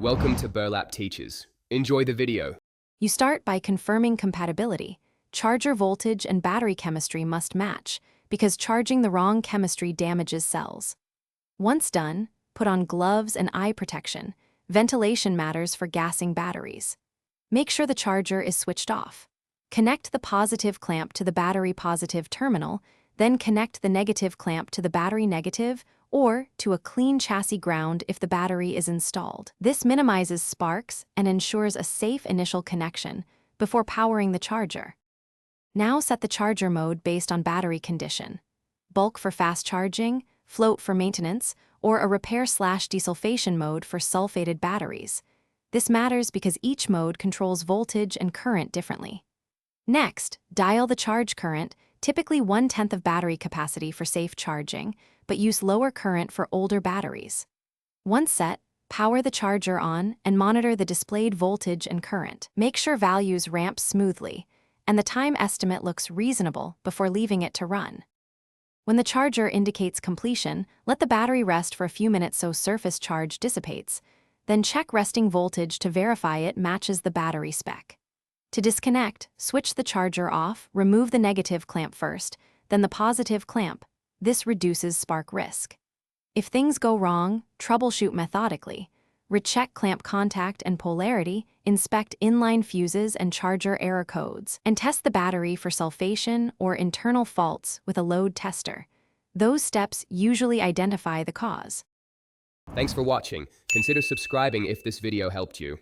Welcome to Burlap Teachers. Enjoy the video. You start by confirming compatibility. Charger voltage and battery chemistry must match, because charging the wrong chemistry damages cells. Once done, put on gloves and eye protection. Ventilation matters for gassing batteries. Make sure the charger is switched off. Connect the positive clamp to the battery positive terminal, then connect the negative clamp to the battery negative or to a clean chassis ground if the battery is installed. This minimizes sparks and ensures a safe initial connection before powering the charger. Now set the charger mode based on battery condition: bulk for fast charging, float for maintenance, or a repair/desulfation mode for sulfated batteries. This matters because each mode controls voltage and current differently. Next, dial the charge current, typically 1/10 of battery capacity for safe charging, but use lower current for older batteries. Once set, power the charger on and monitor the displayed voltage and current. Make sure values ramp smoothly, and the time estimate looks reasonable before leaving it to run. When the charger indicates completion, let the battery rest for a few minutes so surface charge dissipates, then check resting voltage to verify it matches the battery spec. To disconnect, switch the charger off, remove the negative clamp first, then the positive clamp. This reduces spark risk. If things go wrong, troubleshoot methodically. Recheck clamp contact and polarity, inspect inline fuses and charger error codes, and test the battery for sulfation or internal faults with a load tester. Those steps usually identify the cause. Thanks for watching. Consider subscribing if this video helped you.